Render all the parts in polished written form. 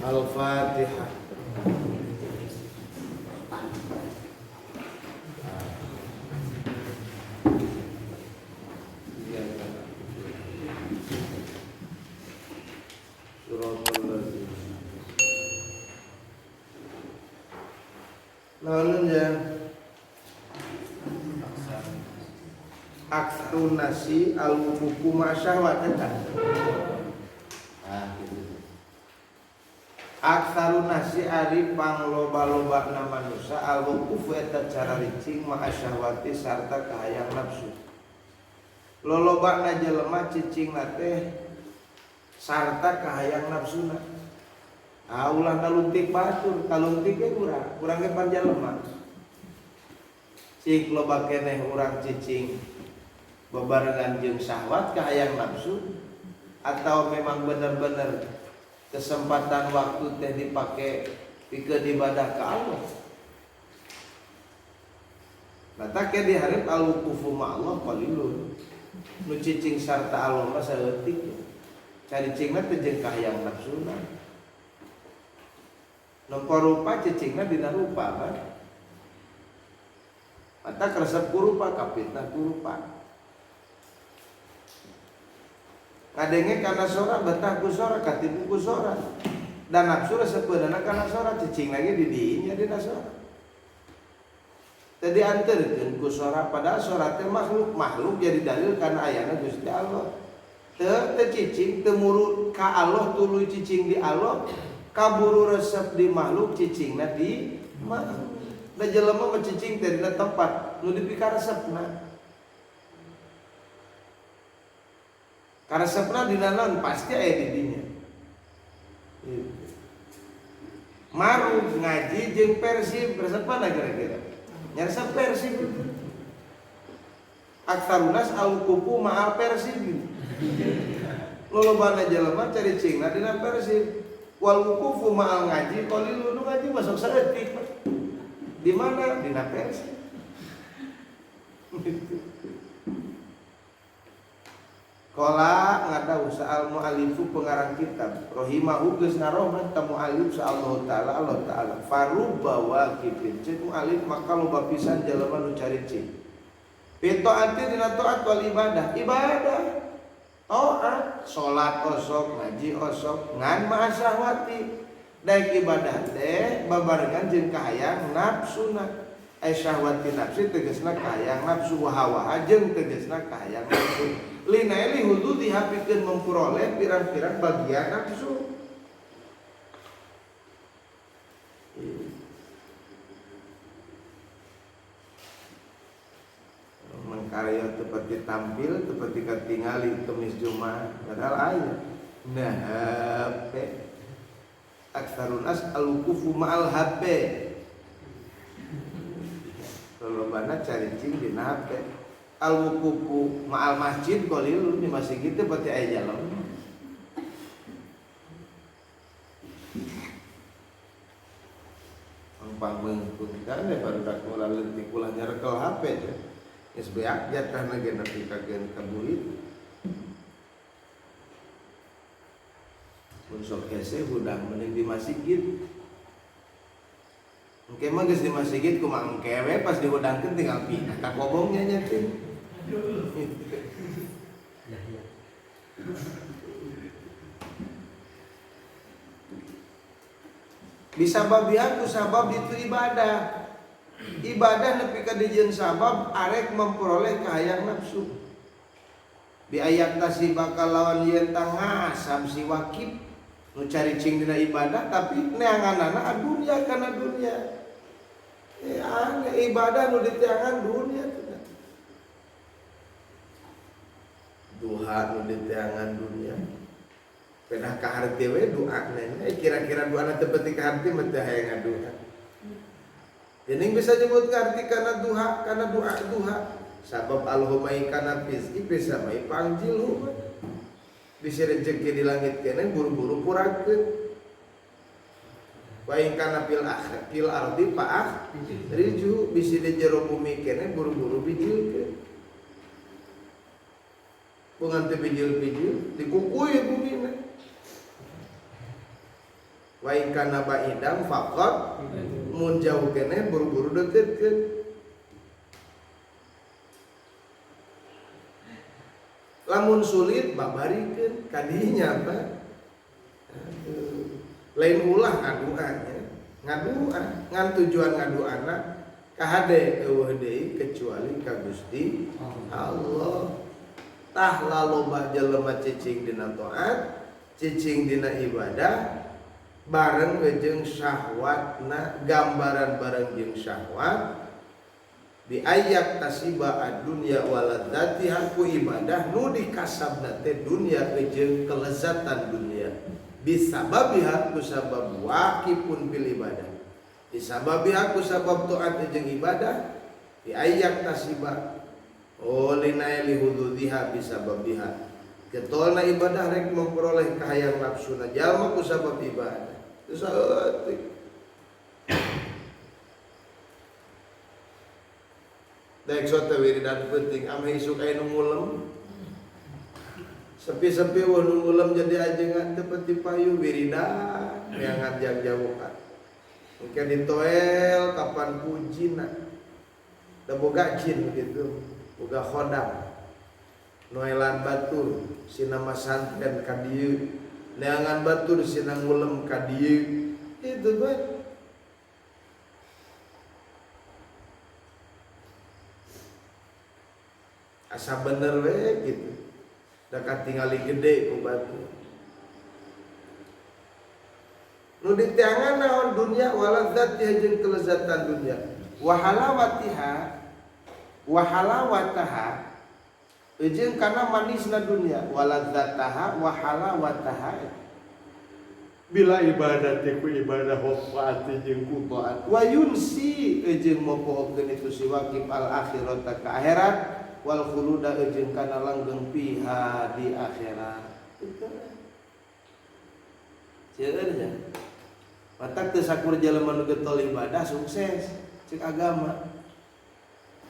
Al-Fatihah. Namun ya aksarun nasi al-wukufu masyahwat kan? Aksarun nasi ari pangloba-loba na manusia al-wukufu eta cara ricing masyahwati sarta kahayang nafsu. Loloba na jelema cicing teh sarta kahayang nafsuna. Ulah naluntik batur, kaluntiknya kurang ke panjang lemah. Cik loba keneh urang cicing bebarengan jeung syahwat kahayang nafsu, atau memang benar-benar kesempatan waktu teh dipake pikeun ibadah ka Allah. Mata ke diharap al-wuqufu ma Allah qalilun. Nu cicing sarta Allah mah saeutik. Caricingna teh jeung kahayang nafsuna. Nomor rupa cicingna dina rupa kan. Mata keresep ku rupa kapitna ku rupa. Kadenge kana sora betah ku sora katipu ku sora. Dan nafsu sepeunana kana sora cicing lagi di dinya dina sora. Tadi anterkeun ku sora padahal sora teh makhluk jadi dalil kana ayana Gusti Allah. Teu cicing teu murud ka Allah tuluy cicing di Allah. Kaburu resep di makhluk cicingna di makhluk. Da jelema mah cicing teh dina tempat nu dipika resepna. Karesepna dina naon pasti aya di dinya. Maru ngaji jeung Persib resep mana kira-kira? Nya resep Persib. Aksarunas al-wuqufu ma'al Persib. Lolobana jelema cari cingna dina Persib. Wal wuqufu ma'al ngaji qalilun ngaji masuk saeutik. Di mana? Di Persib. Qala ngadawu sa'al mu'allifu pengarang kitab rahimahu geus ngarohmat ka mu'allif sa'allahu ta'ala Allah ta'ala farubba waqifin cek mu'allif maka loba pisan jelema nu caricing pitaati dina taat wal ibadah taat salat osok ngaji osok ngan maha syahwati daek ibadah teh babarengan jeung kahayang nafsuna syahwati nafsi tegasna kahayang nafsu waha jeung tegasna kahayang nafsu linaili hudu dihapikeun memperoleh pirang-pirang bagian nafsu. Mengkarya seperti tampil seperti ketinggali kemis Jumat padahal aya. Nah, HP aksarun as al-wuqufu ma'al HP. Kalau bana caricing dina HP. Al-wuqufu ma'al masjid qalilun di masjid kitu pati aya jalan. Ampang beungkeun kan baru dak ulah leutik ulah nyarekel HP teh. Geus beak jatahna ge nepi ka gen kaburit. Mun sok hese hudang mending di masjid. Engke mah geus di masjid kumaha engke we pas dihudangkeun tinggal pindah ka kobongnya nya teh. Bisa babiaku sabab itu ibadah. Ibadah nepi ka dijieun sabab arek memperoleh kahayang nafsu. Di ayat tasibah kalawan yen tangasam si wakib nu caricing dina ibadah tapi neanganana dunya kana dunya. Ibadah nu diteangan dunya. Duha nu diteangan dunia pedah ka harti we doa kira-kira doana teu penting ka harti mah teu hayang ngaduha. Geuning bisa nyebut ngarti kana duha kana doa duha sabab Allahumma kana rizqi bisa mai panggil huma bisa rezeki di langit kene buru-buru purakeun wa in kana fil ardi fa'ah riju bisa di jero bumi kene buru-buru bijilkeun. Bungan teh bijil-bijil dikukui bumi na. Wa in kana ba'idan faqat mun jauh keneh buru-buru deketkeun. Lamun sulit babarikeun kadinya apa? Lain ulah ngaduanya. Ngadua ngan tujuan ngaduana ka hade eueuh deui kecuali ka Gusti Allah. Tah laloba jelema cicing dina taat, cicing dina ibadah bareng jeung syahwatna, gambaran bareng jeung syahwat bi ayyak tasiba ad-dunya waladzatiha ku ibadah nu dikasabna teh dunya jeung kelezatan dunia bisababiha ku sabab waqifun bil ibadah bisababiha ku sabab taat jeung ibadah bi ayyak tasiba lina li hududiha bisababiha ketolna ibadah rek memperoleh kahayang nafsuna jalma ku sabab ibadah saeutik daek sote wiridan penting ame isuk aya nu ngulem sepi-sepi wah nu ngulem jadi ajengan teu peti payu wiridan neangan jang-jauhan engke ditoel kapan pujina da boga jin gitu boga khodam noelan batur sina masantren ka dieu neangan batur sina ngulem ka dieu itu bae. Asa bener we gitu da katingali gede ku batu nu diteangan naon dunya waladzatiha jeung kelezatan dunya wa halawataha jeung kana manisna dunya waladzataha wa halawataha bila ibadah ku ibadah hofaati jeung ku taat wa yunsi jeung mopohokeun itu si waqif al akhirat ka akhirat wal khuluda jeung kana langgeng piha di akhirat. Sieun nya. Matak teu sakur jelema nu getol ibadah sukses cek agama.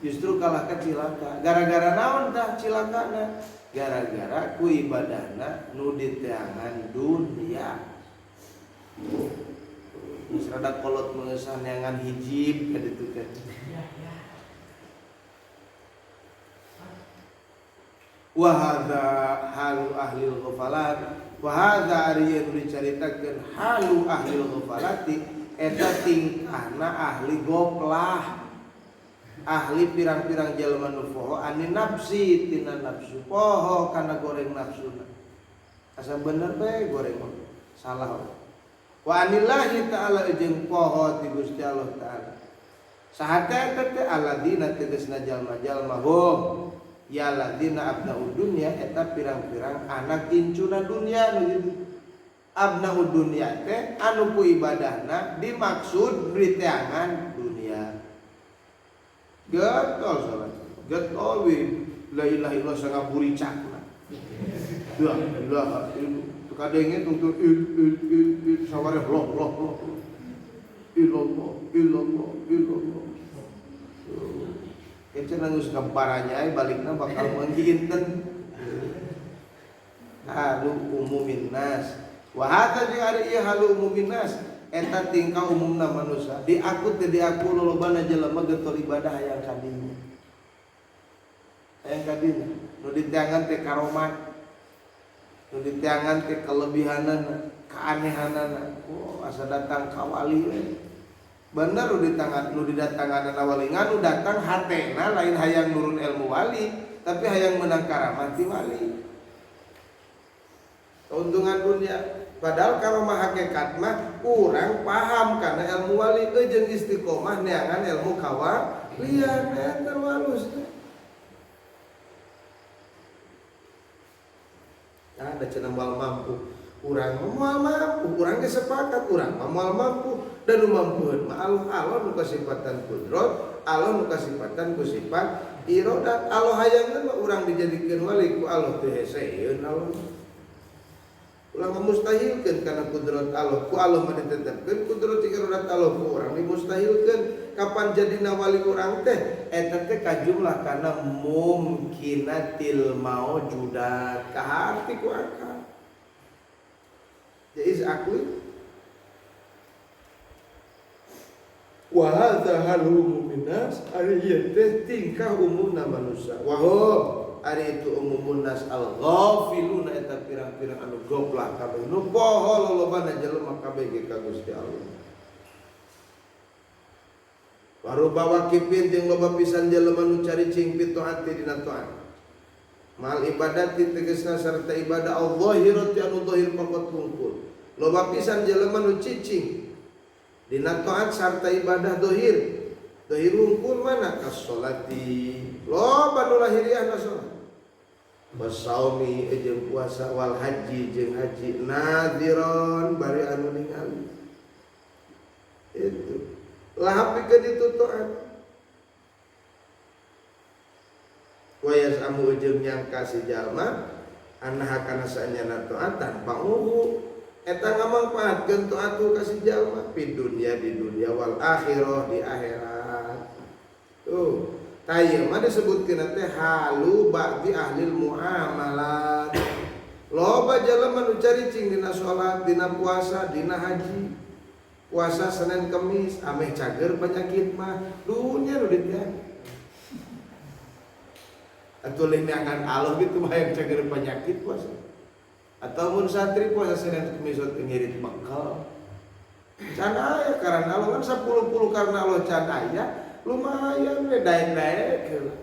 Justru kalah ka cilaka. Gara-gara naon tah cilakana? Gara-gara ku ibadahna nu diteangan dunia. Geus rada kolot mengesan neangan hijib ka ditu kan. Wa hadza halu ahli ghafalat wa hadza ari anu dicaritakeun halu ahli ghafalati eta tingkahna ahli goplah ahli pirang-pirang jalma nu poho ani nafsi tina nafsu poho kana goreng nafsuna asa bener bae goreng salah wa anillahi ta'ala jeung poho ti Gusti Allah taala sahate teh alladzina tegasna jalma-jalma hum ya ladina abnaud dunya eta pirang-pirang anak incuna dunia begitu. Abnaud dunya teh anu ku ibadahna dimaksud riteangan dunia. Getol salat. Getol we la ilaha illallah sangaburi cakna. La ilaha illallah. Kadenge tungtung il saware loh. Illallah. Kece nangus gambaranya balikna bakal menggiinten halu umumin nas wa hadza jeung ari ieu halu umumin nas eta tingkah umumna manusia diaku teh diaku lolobana jelema getol ibadah hayang kadinya nu diteangan teh karomat nu diteangan teh kelebihanana kaanehanana asa datang ka wali we bener nu didatangan wali nganu datang hatena lain hayang nurun ilmu wali tapi hayang menang karamah ti wali keuntungan dunia padahal karamah hakikat mah urang paham karena ilmu wali jeung istiqomah neangan ilmu kawalian eta walus ada cenah moal mampu urang moal mampu urang ge sepakat urang moal mampu dan mampuan Allah nu kasifatan kudrat Allah nu kasifatan ku sifat iradat Allah hayangna mah urang dijadikeun wali ku Allah teu heseun Allah ulah mustahilkeun kana kudrat Allah ku Allah mah ditetepkeun kudrat iradat Allah ku urang dimustahilkeun kapan jadina wali urang teh eta teh kajumlah kana mumkinatil maujudat kaharti ku akal jadi akui Wa hadza halu minas ari ieu teh tingkah umumna manusia. Wa hum ari itu umumun nas al ghafiluna eta pirang-pirang anu goblok kabeh nu poho lolobana jelema kabeh ge ka Gusti Allah. Baru bawa kipin jeung loba pisan jelema nu caricing pitoati dina taat. Mal ibadati tegasna sarta ibadah al-zahirati anu zahir pangkat tungkul. Loba pisan jelema nu cicing dina taat sarta ibadah zahir. Zahir hungkul mana kas salati. Loba nu lahiriahna salat. Wasaumi jeung puasa wal haji jeung haji nadiron bari anu ningali. Itu. Lahap pikeun ditu taat. Wayas amu ujung nyangka si jalma anah kana saenyana taat tanpa uhu eta ngamangpaatkeun taat ka si jalma di dunia wal akhirah di akhirat. Tuh, tayeu mah disebutkeun teh halu ba'di ahli muamalat. Loba jalma nu caricing dina salat, dina puasa, dina haji. Puasa Senin Kemis ameh cager penyakit mah dunya nu ditanya. Atau linangan Allah gitu mah yang cager penyakit puasa. Atau mun santri puasa Senin Kemis ngirit bekal. Can aya karena Allah kan 10 karena Allah can aya lumayan we daek-daek heula.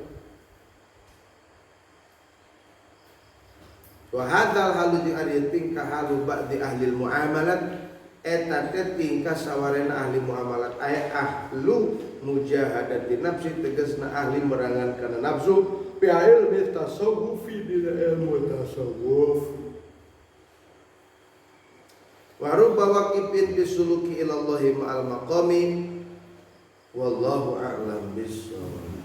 Wa hadzal halu jeung ari tingkah halu ba'di ahli muamalat eta teh tingkah sawarena ahli muamalat aya ahlu mujahadati nafsi tegasna ahli merangan kana nafsu bi ilmi tasawufi dina ilmu tasawuf wa rubba waqifin bisuluki ilallahi ma'al maqami wallahu a'lam bissawab.